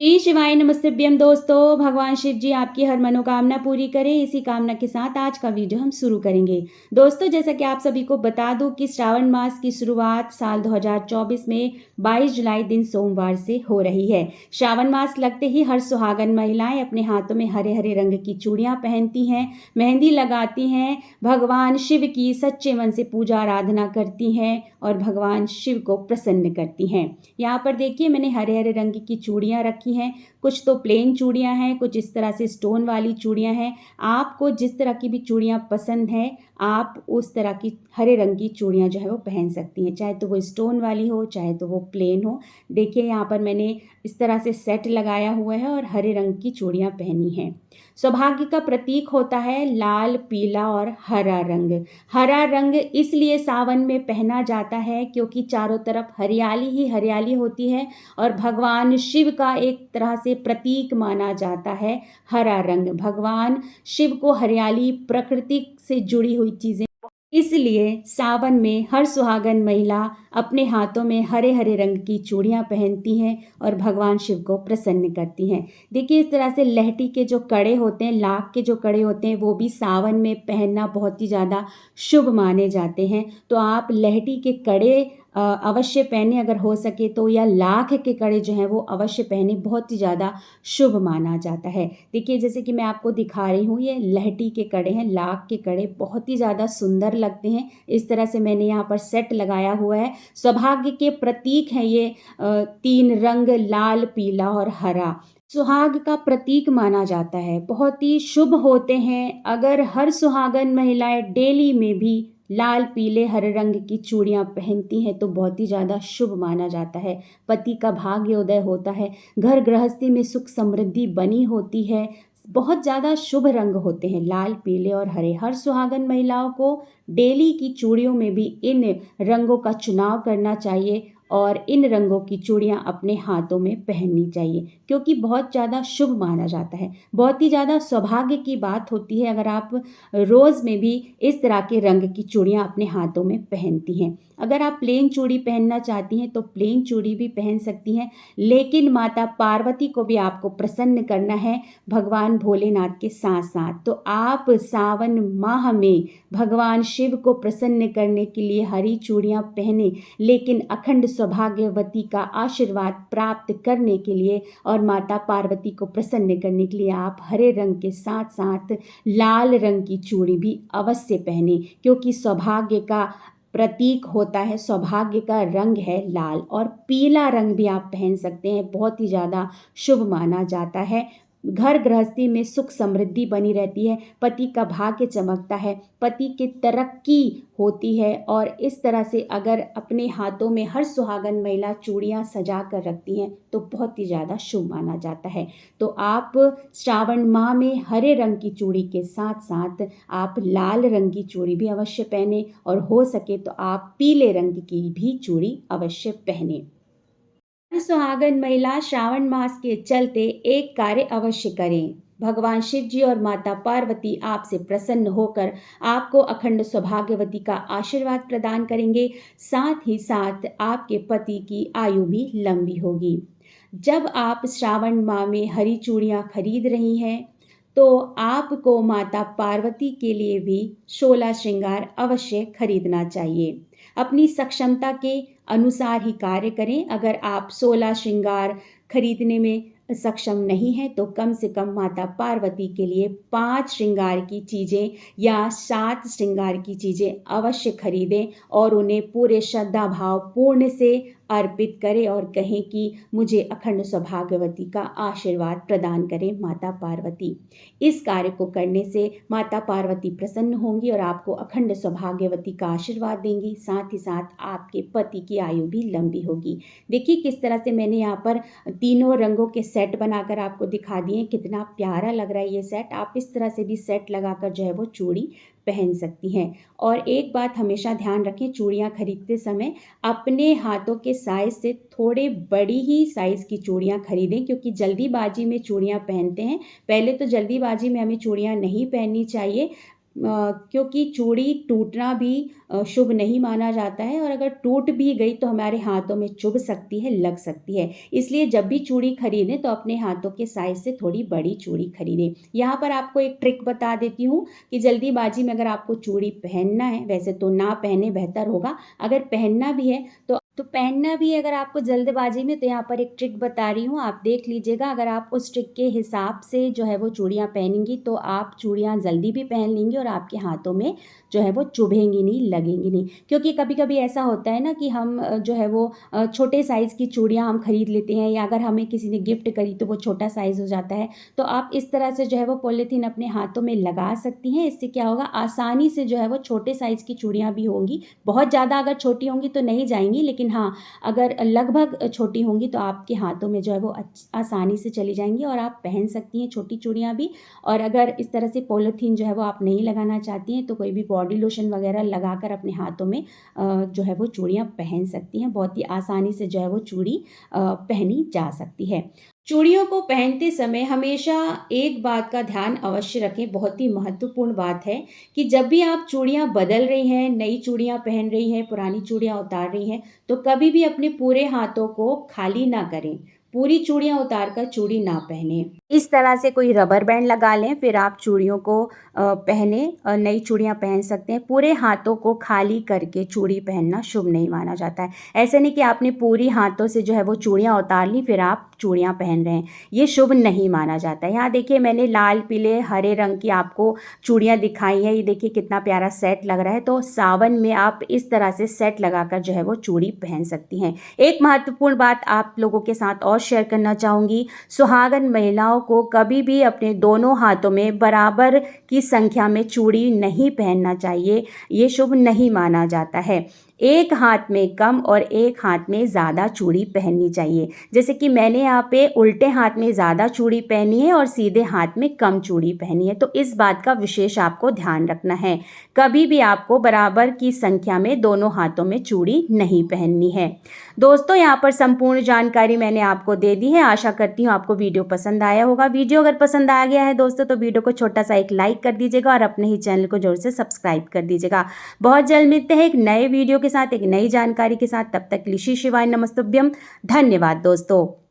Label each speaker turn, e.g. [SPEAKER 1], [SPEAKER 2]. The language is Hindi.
[SPEAKER 1] श्री शिवाय नमस्तुभ्यम दोस्तों। भगवान शिव जी आपकी हर मनोकामना पूरी करें, इसी कामना के साथ आज का वीडियो हम शुरू करेंगे। दोस्तों, जैसा कि आप सभी को बता दूं कि श्रावण मास की शुरुआत साल 2024 में 22 जुलाई दिन सोमवार से हो रही है। श्रावण मास लगते ही हर सुहागन महिलाएं अपने हाथों में हरे हरे रंग की चूड़ियां पहनती हैं, मेहंदी लगाती हैं, भगवान शिव की सच्चे मन से पूजा आराधना करती हैं और भगवान शिव को प्रसन्न करती हैं। यहाँ पर देखिए, मैंने हरे हरे रंग की चूड़ियाँ रखी हैं। कुछ तो प्लेन चूड़ियाँ हैं, कुछ इस तरह से स्टोन वाली चूड़ियाँ हैं। आपको जिस तरह की भी चूड़ियाँ पसंद है, आप उस तरह की हरे रंग की चूड़ियाँ जो है वो पहन सकती हैं, चाहे तो वो स्टोन वाली हो, चाहे तो वो प्लेन हो। देखिए, यहाँ पर मैंने इस तरह से सेट लगाया हुआ है और हरे रंग की चूड़ियाँ पहनी हैं। सौभाग्य का प्रतीक होता है लाल, पीला और हरा रंग। हरा रंग इसलिए सावन में पहना जाता है क्योंकि चारों तरफ हरियाली ही हरियाली होती है और भगवान शिव का एक तरह से प्रतीक माना जाता है हरा रंग। भगवान शिव को हरियाली, प्रकृति से जुड़ी हुई चीज़ें, इसलिए सावन में हर सुहागन महिला अपने हाथों में हरे हरे रंग की चूड़ियाँ पहनती हैं और भगवान शिव को प्रसन्न करती हैं। देखिए, इस तरह से लहठी के जो कड़े होते हैं, लाख के जो कड़े होते हैं, वो भी सावन में पहनना बहुत ही ज़्यादा शुभ माने जाते हैं। तो आप लहठी के कड़े अवश्य पहने अगर हो सके तो, या लाख के कड़े जो हैं वो अवश्य पहने, बहुत ही ज़्यादा शुभ माना जाता है। देखिए, जैसे कि मैं आपको दिखा रही हूँ, ये लहठी के कड़े हैं, लाख के कड़े बहुत ही ज़्यादा सुंदर लगते हैं। इस तरह से मैंने यहाँ पर सेट लगाया हुआ है। सौभाग्य के प्रतीक हैं ये तीन रंग, लाल, पीला और हरा। सुहाग का प्रतीक माना जाता है, बहुत ही शुभ होते हैं। अगर हर सुहागन महिलाएं डेली में भी लाल, पीले, हरे रंग की चूड़ियाँ पहनती हैं तो बहुत ही ज़्यादा शुभ माना जाता है। पति का भाग्योदय होता है, घर गृहस्थी में सुख समृद्धि बनी होती है। बहुत ज़्यादा शुभ रंग होते हैं लाल, पीले और हरे। हर सुहागन महिलाओं को डेली की चूड़ियों में भी इन रंगों का चुनाव करना चाहिए और इन रंगों की चूड़ियाँ अपने हाथों में पहननी चाहिए क्योंकि बहुत ज़्यादा शुभ माना जाता है। बहुत ही ज़्यादा सौभाग्य की बात होती है अगर आप रोज़ में भी इस तरह के रंग की चूड़ियाँ अपने हाथों में पहनती हैं। अगर आप प्लेन चूड़ी पहनना चाहती हैं तो प्लेन चूड़ी भी पहन सकती हैं, लेकिन माता पार्वती को भी आपको प्रसन्न करना है भगवान भोलेनाथ के साथ साथ। तो आप सावन माह में भगवान शिव को प्रसन्न करने के लिए हरी चूड़ियाँ पहने, लेकिन अखंड सौभाग्यवती का आशीर्वाद प्राप्त करने के लिए और माता पार्वती को प्रसन्न करने के लिए आप हरे रंग के साथ साथ लाल रंग की चूड़ी भी अवश्य पहने, क्योंकि सौभाग्य का प्रतीक होता है, सौभाग्य का रंग है लाल। और पीला रंग भी आप पहन सकते हैं, बहुत ही ज़्यादा शुभ माना जाता है। घर गृहस्थी में सुख समृद्धि बनी रहती है, पति का भाग्य चमकता है, पति की तरक्की होती है। और इस तरह से अगर अपने हाथों में हर सुहागन महिला चूड़ियाँ सजा कर रखती हैं तो बहुत ही ज़्यादा शुभ माना जाता है। तो आप श्रावण माह में हरे रंग की चूड़ी के साथ साथ आप लाल रंग की चूड़ी भी अवश्य पहने और हो सके तो आप पीले रंग की भी चूड़ी अवश्य पहने। सुहागन महिला श्रावण मास के चलते एक कार्य अवश्य करें। भगवान शिव जी और माता पार्वती आपसे प्रसन्न होकर आपको अखंड सौभाग्यवती का आशीर्वाद प्रदान करेंगे। साथ ही साथ आपके पति की आयु भी लंबी होगी। जब आप श्रावण माह में हरी चूड़ियाँ खरीद रही हैं तो आपको माता पार्वती के लिए भी 16 श्रृंगार अवश्य खरीदना चाहिए। अपनी सक्षमता के अनुसार ही कार्य करें। अगर आप 16 श्रृंगार खरीदने में सक्षम नहीं हैं तो कम से कम माता पार्वती के लिए 5 श्रृंगार की चीज़ें या 7 श्रृंगार की चीज़ें अवश्य खरीदें और उन्हें पूरे श्रद्धा भाव पूर्ण से अर्पित करें और कहें कि मुझे अखंड सौभाग्यवती का आशीर्वाद प्रदान करें माता पार्वती। इस कार्य को करने से माता पार्वती प्रसन्न होंगी और आपको अखंड सौभाग्यवती का आशीर्वाद देंगी। साथ ही साथ आपके पति की आयु भी लंबी होगी। देखिए, किस तरह से मैंने यहाँ पर तीनों रंगों के सेट बनाकर आपको दिखा दिए। कितना प्यारा लग रहा है ये सेट। आप इस तरह से भी सेट लगाकर जो है वो चूड़ी पहन सकती हैं। और एक बात हमेशा ध्यान रखें, चूड़ियाँ खरीदते समय अपने हाथों के साइज़ से थोड़े बड़ी ही साइज़ की चूड़ियाँ खरीदें, क्योंकि जल्दीबाजी में चूड़ियाँ पहनते हैं। पहले तो जल्दीबाजी में हमें चूड़ियाँ नहीं पहननी चाहिए। क्योंकि चूड़ी टूटना भी शुभ नहीं माना जाता है, और अगर टूट भी गई तो हमारे हाथों में चुभ सकती है, लग सकती है। इसलिए जब भी चूड़ी खरीदें तो अपने हाथों के साइज से थोड़ी बड़ी चूड़ी खरीदें। यहाँ पर आपको एक ट्रिक बता देती हूँ कि जल्दीबाजी में अगर आपको चूड़ी पहनना है, वैसे तो ना पहने बेहतर होगा, अगर पहनना भी है तो पहनना भी है अगर आपको जल्दबाजी में, तो यहाँ पर एक ट्रिक बता रही हूँ, आप देख लीजिएगा। अगर आप उस ट्रिक के हिसाब से जो है वो चूड़ियाँ पहनेंगी तो आप चूड़ियाँ जल्दी भी पहन लेंगी और आपके हाथों में जो है वो चुभेंगी नहीं, लगेंगी नहीं। क्योंकि कभी कभी ऐसा होता है ना कि हम जो है वो छोटे साइज़ की चूड़ियाँ हम खरीद लेते हैं, या अगर हमें किसी ने गिफ्ट करी तो वो छोटा साइज़ हो जाता है। तो आप इस तरह से जो है वो पॉलीथीन अपने हाथों में लगा सकती हैं। इससे क्या होगा, आसानी से जो है वो छोटे साइज़ की चूड़ियाँ भी होंगी। बहुत ज़्यादा अगर छोटी होंगी तो नहीं जाएंगी, लेकिन हाँ, अगर लगभग छोटी होंगी तो आपके हाथों में जो है वो आसानी से चली जाएंगी और आप पहन सकती हैं छोटी चूड़ियाँ भी। और अगर इस तरह से पॉलीथीन जो है वो आप नहीं लगाना चाहती हैं तो कोई भी बॉडी लोशन वगैरह लगाकर अपने हाथों में जो है वो चूड़ियाँ पहन सकती हैं। बहुत ही आसानी से जो है वो चूड़ी पहनी जा सकती है। चूड़ियों को पहनते समय हमेशा एक बात का ध्यान अवश्य रखें, बहुत ही महत्वपूर्ण बात है कि जब भी आप चूड़ियाँ बदल रही हैं, नई चूड़ियाँ पहन रही हैं, पुरानी चूड़ियाँ उतार रही हैं, तो कभी भी अपने पूरे हाथों को खाली ना करें। पूरी चूड़ियाँ उतार कर चूड़ी ना पहने। इस तरह से कोई रबर बैंड लगा लें, फिर आप चूड़ियों को पहने, नई चूड़ियाँ पहन सकते हैं। पूरे हाथों को खाली करके चूड़ी पहनना शुभ नहीं माना जाता है। ऐसे नहीं कि आपने पूरी हाथों से जो है वो चूड़ियाँ उतार ली फिर आप चूड़ियाँ पहन रहे हैं, ये शुभ नहीं माना जाता है। यहाँ देखिए मैंने लाल, पीले, हरे रंग की आपको चूड़ियाँ दिखाई हैं। ये देखिए कितना प्यारा सेट लग रहा है। तो सावन में आप इस तरह से सेट लगाकर जो है वो चूड़ी पहन सकती हैं। एक महत्वपूर्ण बात आप लोगों के साथ और शेयर करना चाहूँगी, सुहागन महिलाओं को कभी भी अपने दोनों हाथों में बराबर की संख्या में चूड़ी नहीं पहनना चाहिए, ये शुभ नहीं माना जाता है। एक हाथ में कम और एक हाथ में ज़्यादा चूड़ी पहननी चाहिए। जैसे कि मैंने यहाँ पे उल्टे हाथ में ज़्यादा चूड़ी पहनी है और सीधे हाथ में कम चूड़ी पहनी है, तो इस बात का विशेष आपको ध्यान रखना है। कभी भी आपको बराबर की संख्या में दोनों हाथों में चूड़ी नहीं पहननी है। दोस्तों, यहाँ पर संपूर्ण जानकारी मैंने आपको दे दी है। आशा करती हूँ आपको वीडियो पसंद आया होगा। वीडियो अगर पसंद आ गया है दोस्तों तो वीडियो को छोटा सा एक लाइक कर दीजिएगा और अपने ही चैनल को जरूर से सब्सक्राइब कर दीजिएगा। बहुत जल्द मिलते हैं एक नए वीडियो के साथ, एक नई जानकारी के साथ। तब तक के लिए श्री शिवाय नमस्तुभ्यम। धन्यवाद दोस्तों।